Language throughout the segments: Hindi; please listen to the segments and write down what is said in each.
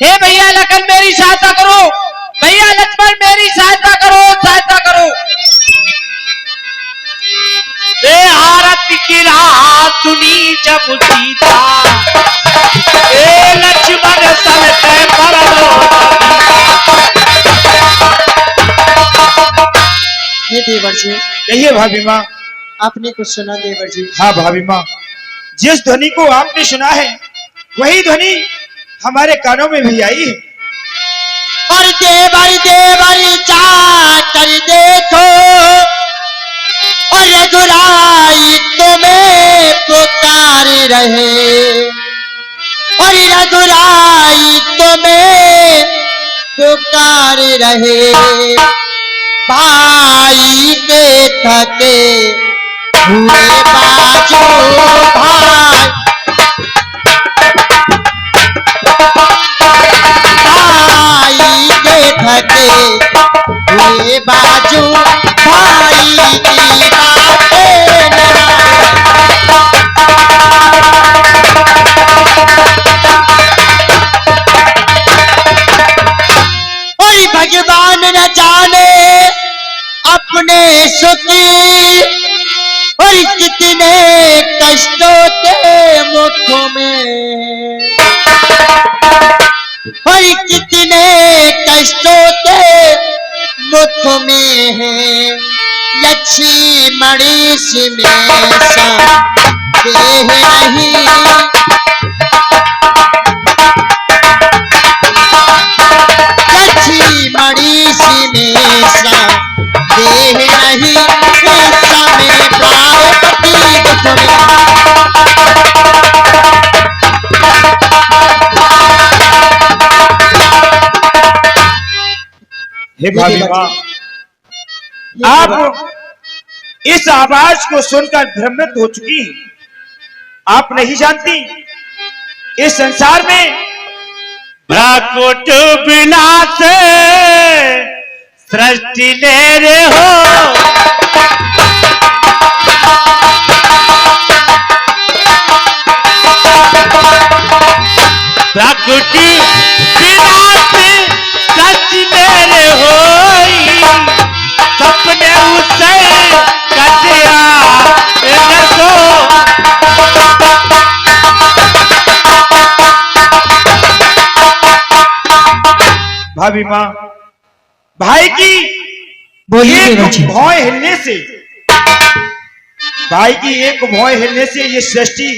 हे भैया लखन मेरी सहायता करो, भैया लक्ष्मण मेरी सहायता करो, सहायता करो। दे आरती की राह सुनी जब सीता, ए लक्ष्मण सलते पर हे देवर जी। कहिए भाभी माँ। आपने कुछ सुना देवर जी? हाँ भाभी माँ, जिस ध्वनि को आपने सुना है वही ध्वनि हमारे कानों में भी आई है। और देवर देवर चाकर देखो, और रघुराई तुम्हें पुकार रहे, और रघुराई तुम्हें पुकार रहे। भाई के थके हुए बाजू भाई, भाई के थके हुए बाजू भाई की बातें और भगवान न जाने अपने सुखी और कितने कष्टों के मुख में, और कितने कष्टों के मुख में है लक्ष्मणी सी में सा देह नहीं। लक्ष्मणी सी में सा देह नहीं, समय प्राणपति हे भाभी माँ, आप इस आवाज को सुनकर भ्रमित हो चुकी हैं। आप नहीं जानती इस संसार में भ्राकुट विनाश सृष्टि ले रे हो, प्रकृति विनाश सृष्टि ले रे हो, सपने उसे कटिया नसो। भाभी माँ, भाई की एक भौं हिलने से, भाई की एक भौं हिलने से ये सृष्टि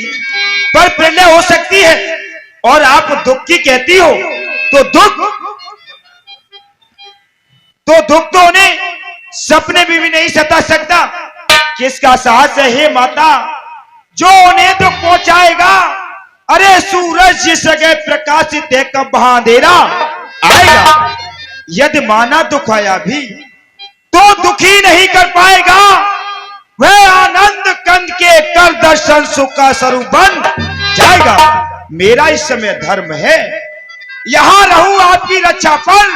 पर प्रलय हो सकती है। और आप दुख की कहती हो तो दुख तो उन्हें सपने में भी नहीं सता सकता। किसका साहस है हे माता जो उन्हें दुख पहुंचाएगा? अरे सूरज जिस जगह प्रकाशित है कब वहां अंधेरा आएगा। यदि माना दुख आया भी तो दुखी नहीं कर पाएगा। वह आनंद कंद के कर दर्शन सुख का स्वरूप बन जाएगा। मेरा इस समय धर्म है यहां रहूं आपकी रक्षा पर।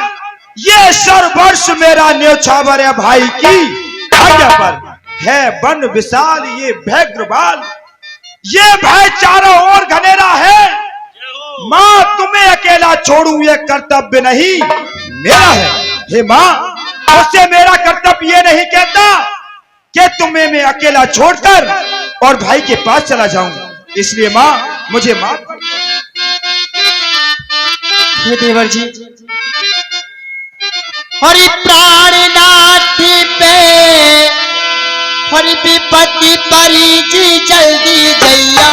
ये सर्वर्ष मेरा न्योछावर है भाई की आज्ञा पर। है वन विशाल ये भैग्रवाल, ये भय चारों ओर घनेरा है। मां तुम्हें अकेला छोड़ूं ये कर्तव्य नहीं मेरा है। हे मां, उससे मेरा कर्तव्य ये नहीं कहता कि तुम्हें मैं अकेला छोड़कर और भाई के पास चला जाऊं। इसलिए मां मुझे माफ कर। देवर जी, हरि प्राणनाथ पे हरि विपत्ति परी जी जल्दी जैया।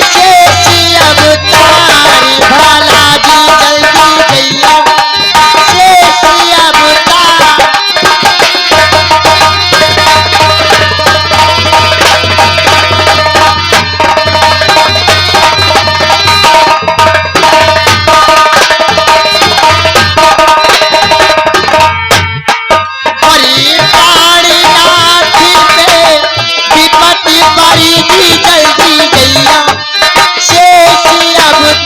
शेषी अवतार भाला जी जल्दी जैया। शेषी अवतार विपत्ति परी जी जल्दी जैया। शेषी अवतार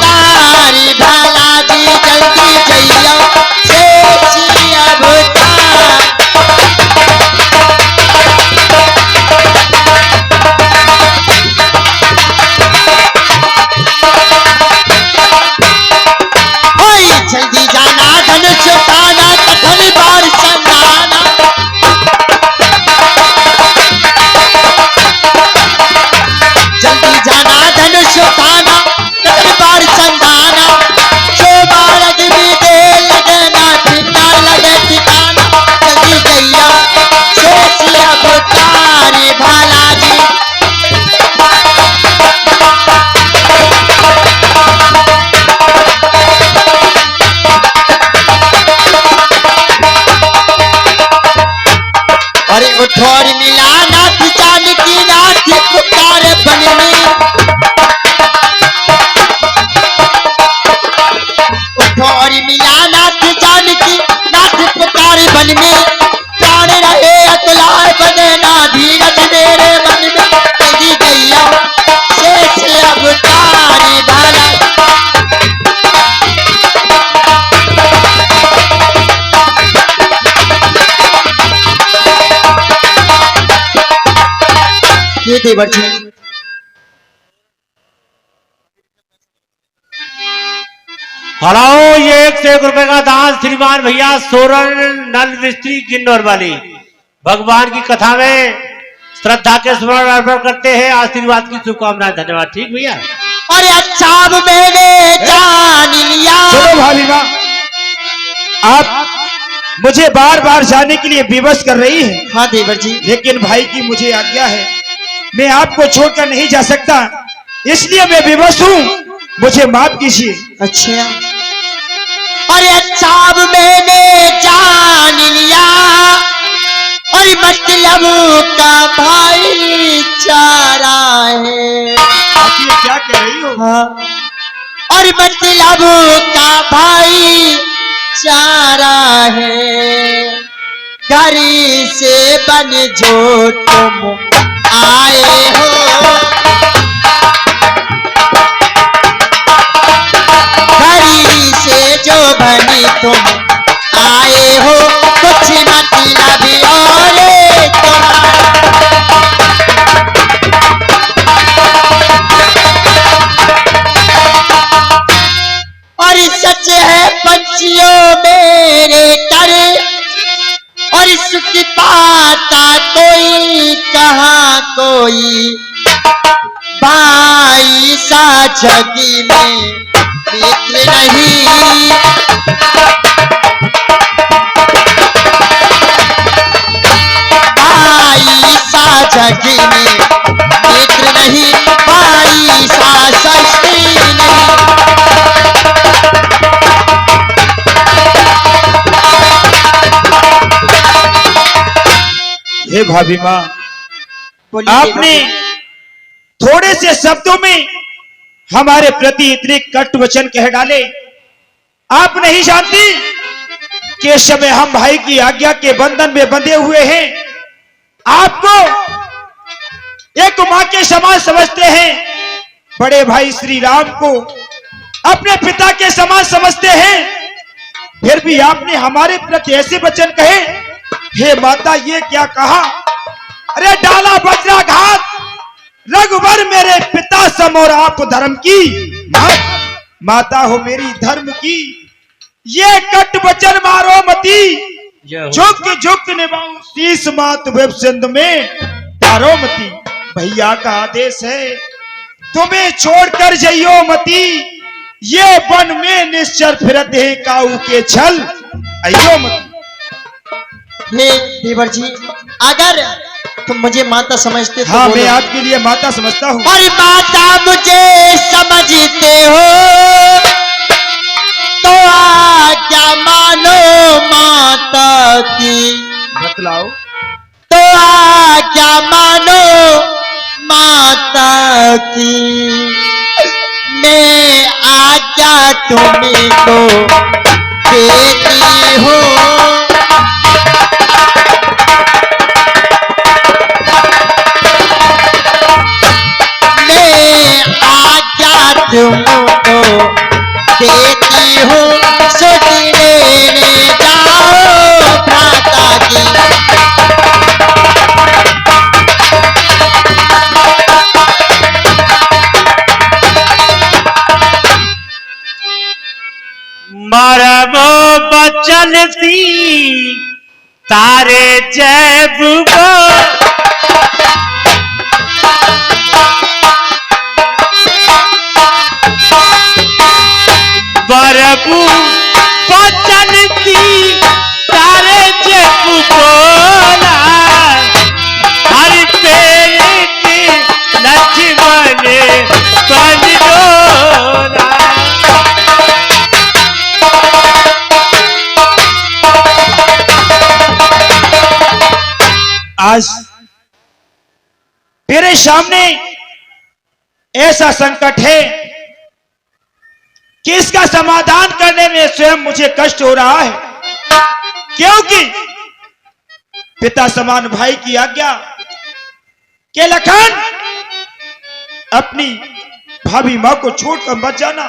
ठोर मिला नाथ जानकी नाथ पुकार बन में प्राण रहे अतुलाय बने ना धीरज मेरे मन में तेरी गैया शेष अवतारी भाला ये देवर जी हड़ाओ ये 101 रुपए का दान श्रीमान भैया सोरन नल मिस्त्री किन्नौर वाली भगवान की कथा में श्रद्धा के स्मरण अर्पण करते हैं आशीर्वाद की शुभकामनाएं धन्यवाद। ठीक भैया। और अच्छा अब मैंने जान लिया। चलो भाभी माँ, आप मुझे बार बार जाने के लिए विवश कर रही है। हाँ देवर जी। लेकिन भाई की मुझे आज्ञा है, मैं आपको छोड़कर नहीं जा सकता, इसलिए मैं विवश हूँ, मुझे माफ कीजिए। अच्छा। और अच्छा अब मैंने जान लिया और मतलब का भाईचारा है। आप ये क्या कह रही हो? हाँ। और मतलब का भाईचारा है। घर से बन जो तुम आए हो घड़ी से जो बनी तुम आए हो कुछ मतलब और और सच है पंछियों मेरे कर और सुख पाता कोई कहाँ कोई भाई सा जगी में मित्र नहीं भाई सा जगी में मित्र नहीं भाई सा सस्ती नहीं। हे भाभी माँ, आपने थोड़े से शब्दों में हमारे प्रति इतने कट वचन कह डाले। आप नहीं जानती कि इस समय हम भाई की आज्ञा के बंधन में बंधे हुए हैं। आपको एक मां के समान समझते हैं, बड़े भाई श्री राम को अपने पिता के समान समझते हैं, फिर भी आपने हमारे प्रति ऐसे वचन कहे। हे माता, ये क्या कहा? अरे डाला वज्राघात रघुवर मेरे पिता सम और आप धर्म की माता हो मेरी धर्म की। ये कट वचन मारो मती झुक झुक निभाओ शीस मात वेब सिंध में तारो मती। भैया का आदेश है तुम्हें छोड़कर जइयो मती, ये वन में निश्चर फिरत है काऊ के छल अयो मती। हे देवर जी, अगर तुम मुझे माता समझते तो हाँ, बोलो। मैं आपके लिए माता समझता हूँ। और माता मुझे समझते हो तो आज्ञा मानो माता की। बतलाओ। तो आज्ञा मानो माता की। मैं आज्ञा तुम्हें को देती हूँ। तुमको देती हूँ सुध लेने जाओ भ्राता की। मरबो बचन सी तारे जैब बरबू बचन सी तारे जैब बोला हर पेड़ की लक्ष्मण बन डोला। आज मेरे सामने ऐसा संकट है कि इसका समाधान करने में स्वयं मुझे कष्ट हो रहा है, क्योंकि पिता समान भाई की आज्ञा के लखन अपनी भाभी मां को छोड़कर मत जाना।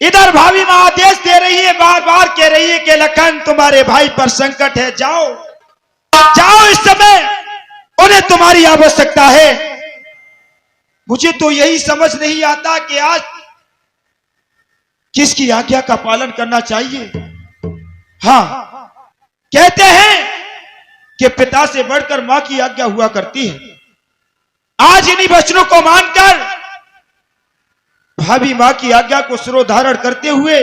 इधर भाभी मां आदेश दे रही है, बार बार कह रही है कि लखन तुम्हारे भाई पर संकट है, जाओ जाओ, इस समय उन्हें तुम्हारी आवश्यकता है। मुझे तो यही समझ नहीं आता कि आज किसकी आज्ञा का पालन करना चाहिए। हां, कहते हैं कि पिता से बढ़कर मां की आज्ञा हुआ करती है। आज इन्हीं वचनों को मानकर भाभी मां की आज्ञा को सिरोधारण करते हुए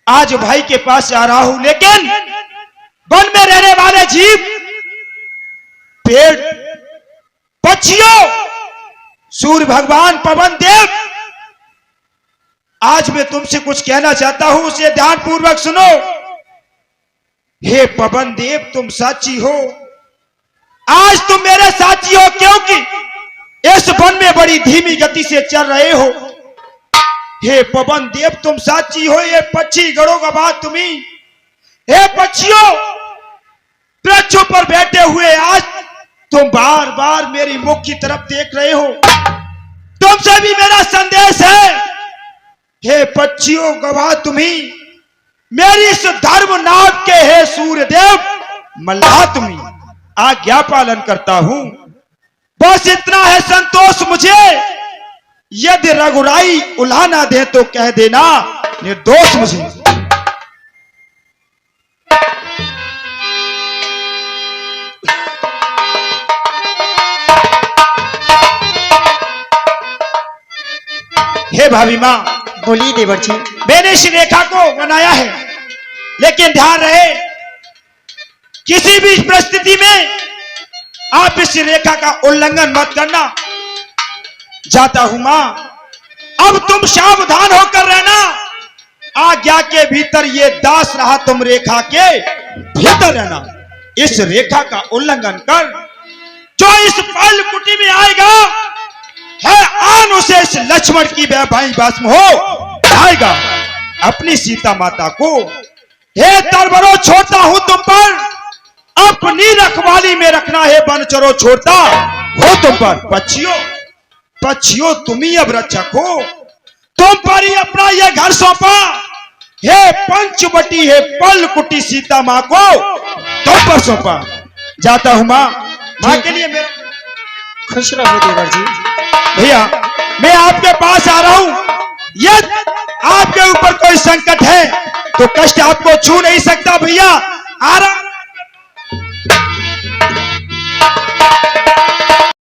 आज भाई के पास आ रहा हूं, लेकिन वन में रहने वाले जीव, पेड़, पक्षियों, सूर्य भगवान, पवन देव, आज मैं तुमसे कुछ कहना चाहता हूं, उसे ध्यानपूर्वक सुनो। हे पवन देव, तुम साक्षी हो, आज तुम मेरे साथी हो, क्योंकि इस वन में बड़ी धीमी गति से चल रहे हो। हे पवन देव, तुम साक्षी हो, ये पक्षी गणों का बात तुम्ही। हे पक्षियों, वृक्षों पर बैठे हुए आज तुम बार बार मेरी मुख की तरफ देख रहे हो, तुमसे भी मेरा संदेश है। हे पक्षियों, गवाह तुम्ही, मेरी इस धर्म नाग के हे सूर्य देव, मल्लाह तुम्ही, आज्ञा पालन करता हूं। बस इतना है संतोष मुझे, यदि रघुराई उल्हाना दे तो कह देना निर्दोष मुझे। हे भाभी मां, बोलिए देवर जी। मैंने इस रेखा को बनाया है, लेकिन ध्यान रहे किसी भी परिस्थिति में आप इस रेखा का उल्लंघन मत करना। जाता हूं मां, अब तुम सावधान होकर रहना। आज्ञा के भीतर ये दास रहा, तुम रेखा के भीतर रहना। इस रेखा का उल्लंघन कर जो इस फल कुटी में आएगा है आन उसे इस लक्ष्मण की वैभाई भस्म हो आएगा। अपनी सीता माता को हे तरबरो छोड़ता हूं तुम पर, अपनी रखवाली में रखना है बनचरो छोड़ता हो तुम पर। पक्षियों, पक्षियों तुम ही अब रक्षक हो, तुम पर ही अपना यह घर सौंपा। हे पंचवटी, हे पल कुटी सीता मां को तुम पर सौंपा। जाता हूं मां, मां के लिए मेरा खुश रहो देवर जी। भैया, मैं आपके पास आ रहा हूं, यदि आपके ऊपर कोई संकट है तो कष्ट आपको छू नहीं सकता। भैया आ रहा